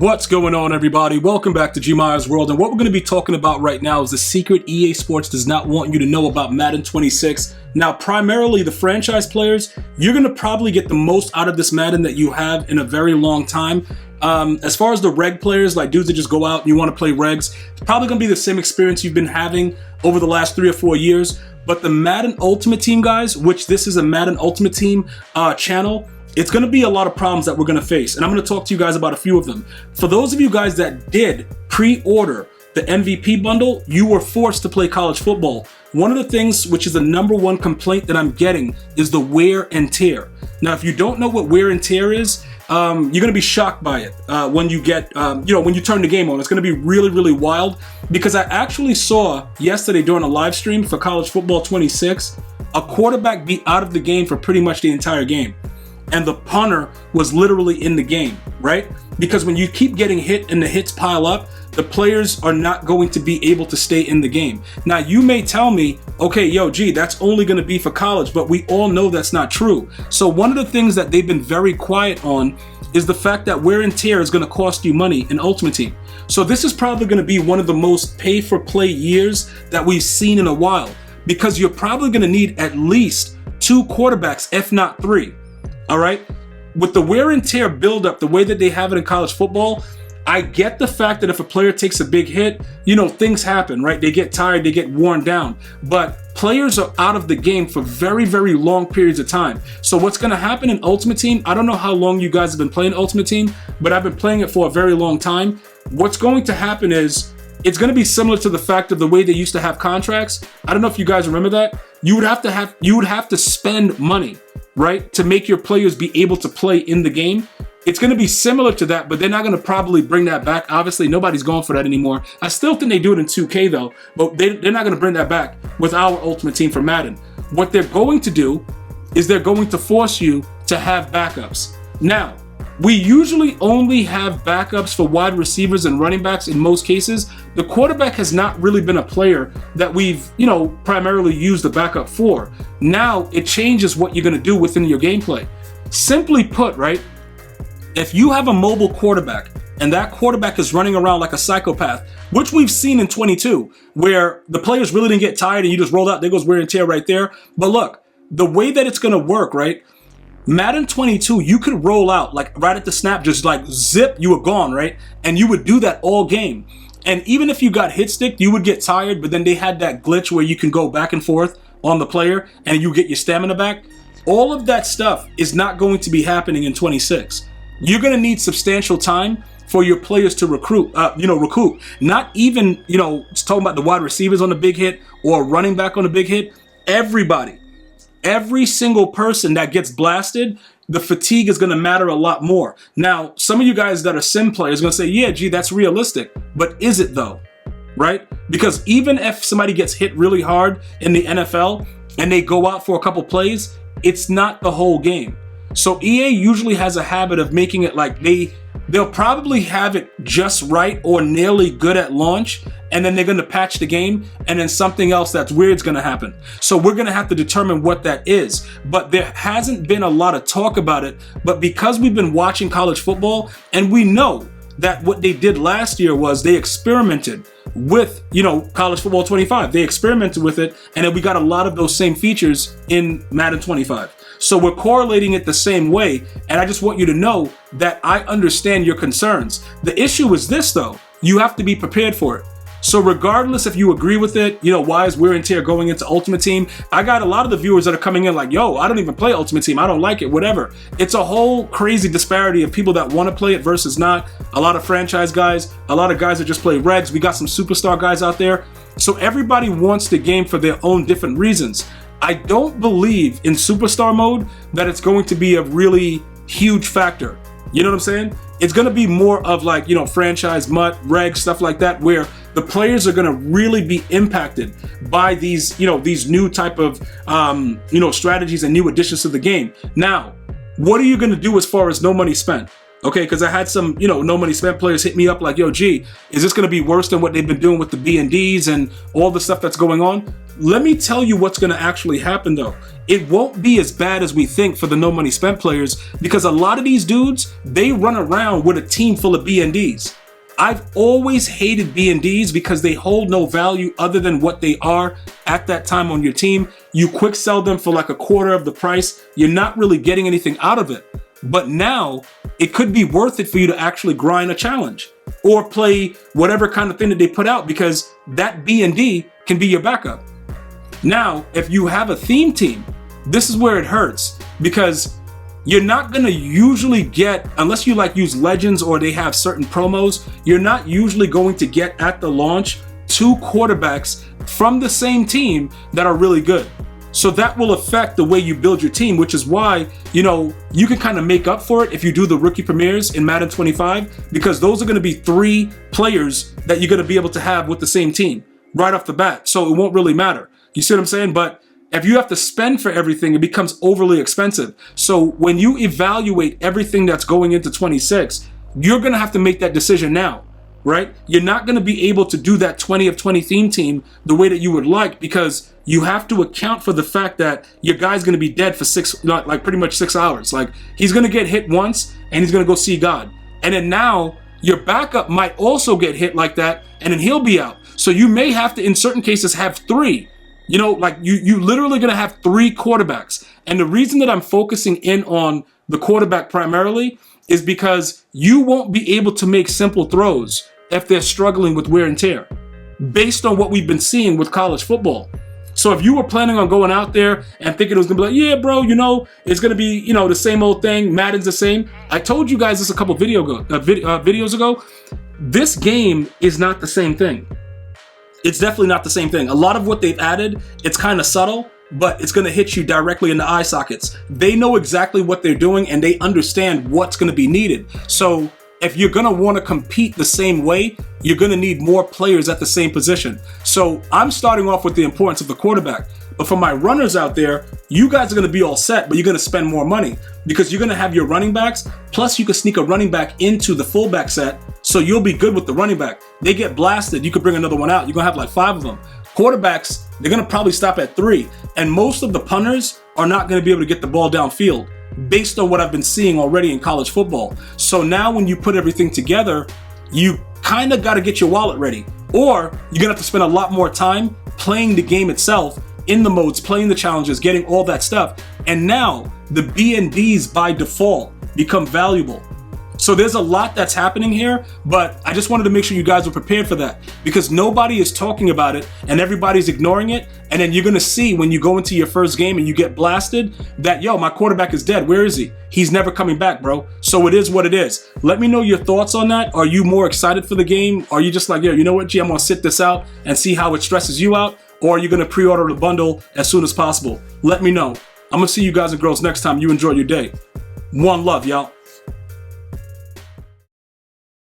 What's going on, everybody? Welcome back to GmiasWorld, and what we're going to be talking about right now is the secret EA Sports does not want you to know about Madden 26. Now, primarily the franchise players, you're going to probably get the most out of this Madden that you have in a very long time. As far as the reg players, like dudes that just go out and you want to play regs, it's probably going to be the same experience you've been having over the last 3 or 4 years. But the Madden Ultimate Team guys, which this is a Madden Ultimate Team channel, it's going to be a lot of problems that we're going to face, and I'm going to talk to you guys about a few of them. For those of you guys that did pre-order the MVP bundle, you were forced to play college football. One of the things, which is the #1 complaint that I'm getting, is the wear and tear. Now, if you don't know what wear and tear is, you're going to be shocked by it when you get, when you turn the game on. It's going to be really, really wild, because I actually saw yesterday during a live stream for College Football 26, a quarterback be out of the game for pretty much the entire game. And the punter was literally in the game, right? Because when you keep getting hit and the hits pile up, the players are not going to be able to stay in the game. Now, you may tell me, okay, that's only going to be for college, but we all know that's not true. So one of the things that they've been very quiet on is the fact that wear and tear is going to cost you money in Ultimate Team. So this is probably going to be one of the most pay-for-play years that we've seen in a while, because you're probably going to need at least 2 quarterbacks, if not 3. All right, with the wear and tear buildup, the way that they have it in college football, I get the fact that if a player takes a big hit, things happen, right? They get tired, they get worn down, but players are out of the game for very, very long periods of time. So what's going to happen in Ultimate Team, I don't know how long you guys have been playing Ultimate Team, but I've been playing it for a very long time. What's going to happen is it's going to be similar to the fact of the way they used to have contracts. I don't know if you guys remember that. You would have to spend money, right, to make your players be able to play in the game. It's going to be similar to that, but they're not going to probably bring that back. Obviously, nobody's going for that anymore. I still think they do it in 2K though, but they're not going to bring that back with our Ultimate Team for Madden. What they're going to do is they're going to force you to have backups. Now, we usually only have backups for wide receivers and running backs in most cases. The quarterback has not really been a player that we've, primarily used the backup for. Now it changes what you're going to do within your gameplay. Simply put, right? If you have a mobile quarterback and that quarterback is running around like a psychopath, which we've seen in 22, where the players really didn't get tired and you just rolled out, there goes wear and tear right there. But look, the way that it's going to work, right? Madden 22, you could roll out like right at the snap, just like zip, you were gone, right? And you would do that all game. And even if you got hit stick, you would get tired, but then they had that glitch where you can go back and forth on the player and you get your stamina back. All of that stuff is not going to be happening in 26. You're going to need substantial time for your players to recoup. Not even, talking about the wide receivers on the big hit or running back on the big hit. Every single person that gets blasted, the fatigue is going to matter a lot more. Now, some of you guys that are sim players are going to say, yeah, that's realistic. But is it though? Right? Because even if somebody gets hit really hard in the NFL and they go out for a couple plays, it's not the whole game. So EA usually has a habit of making it like they'll probably have it just right or nearly good at launch, and then they're going to patch the game, and then something else that's weird is going to happen. So we're going to have to determine what that is. But there hasn't been a lot of talk about it. But because we've been watching college football, and we know that what they did last year was they experimented with, College Football 25. They experimented with it, and then we got a lot of those same features in Madden 25. So we're correlating it the same way, and I just want you to know that I understand your concerns. The issue is this, though. You have to be prepared for it. So regardless if you agree with it, why is wear and tear going into Ultimate Team? I got a lot of the viewers that are coming in like, I don't even play Ultimate Team. I don't like it, whatever. It's a whole crazy disparity of people that want to play it versus not. A lot of franchise guys, a lot of guys that just play regs. We got some superstar guys out there. So everybody wants the game for their own different reasons. I don't believe in superstar mode that it's going to be a really huge factor. You know what I'm saying? It's going to be more of like, franchise, MUT, reg, stuff like that, where the players are going to really be impacted by these, these new type of, strategies and new additions to the game. Now, what are you going to do as far as no money spent? Okay, because I had some, no money spent players hit me up like, yo, G, is this going to be worse than what they've been doing with the B&Ds and all the stuff that's going on? Let me tell you what's going to actually happen, though. It won't be as bad as we think for the no money spent players, because a lot of these dudes, they run around with a team full of B&Ds. I've always hated B&Ds because they hold no value other than what they are at that time on your team. You quick sell them for like a quarter of the price. You're not really getting anything out of it. But now it could be worth it for you to actually grind a challenge or play whatever kind of thing that they put out, because that B&D can be your backup. Now, if you have a theme team, this is where it hurts, because you're not going to usually get, unless you like use legends or they have certain promos, you're not usually going to get at the launch 2 quarterbacks from the same team that are really good. So that will affect the way you build your team, which is why, you can kind of make up for it if you do the rookie premieres in Madden 25, because those are going to be 3 players that you're going to be able to have with the same team right off the bat. So it won't really matter. You see what I'm saying? But if you have to spend for everything, it becomes overly expensive. So when you evaluate everything that's going into 26, you're going to have to make that decision now, right? You're not going to be able to do that 20 of 20 theme team the way that you would like, because you have to account for the fact that your guy's going to be dead for pretty much 6 hours. Like, he's going to get hit once and he's going to go see God. And then now your backup might also get hit like that, and then he'll be out. So you may have to, in certain cases, have 3. You literally going to have 3 quarterbacks. And the reason that I'm focusing in on the quarterback primarily is because you won't be able to make simple throws if they're struggling with wear and tear, based on what we've been seeing with college football. So if you were planning on going out there and thinking it was going to be like, yeah, bro, it's going to be, the same old thing. Madden's the same. I told you guys this a couple videos ago. This game is not the same thing. It's definitely not the same thing. A lot of what they've added, it's kind of subtle, but it's going to hit you directly in the eye sockets. They know exactly what they're doing, and they understand what's going to be needed. So if you're going to want to compete the same way, you're going to need more players at the same position. So I'm starting off with the importance of the quarterback. But for my runners out there, you guys are going to be all set, but you're going to spend more money, because you're going to have your running backs. Plus, you can sneak a running back into the fullback set, so you'll be good with the running back. They get blasted, you could bring another one out. You're going to have like 5 of them. Quarterbacks, they're going to probably stop at 3. And most of the punters are not going to be able to get the ball downfield, based on what I've been seeing already in college football. So now when you put everything together, you kind of got to get your wallet ready, or you're going to have to spend a lot more time playing the game itself, in the modes, playing the challenges, getting all that stuff. And now the B&Ds by default become valuable. So there's a lot that's happening here, but I just wanted to make sure you guys were prepared for that, because nobody is talking about it and everybody's ignoring it. And then you're going to see when you go into your first game and you get blasted that, yo, my quarterback is dead. Where is he? He's never coming back, bro. So it is what it is. Let me know your thoughts on that. Are you more excited for the game? Are you just like, yo, you know what, G, I'm going to sit this out and see how it stresses you out? Or are you going to pre-order the bundle as soon as possible? Let me know. I'm going to see you guys and girls next time. You enjoy your day. One love, y'all.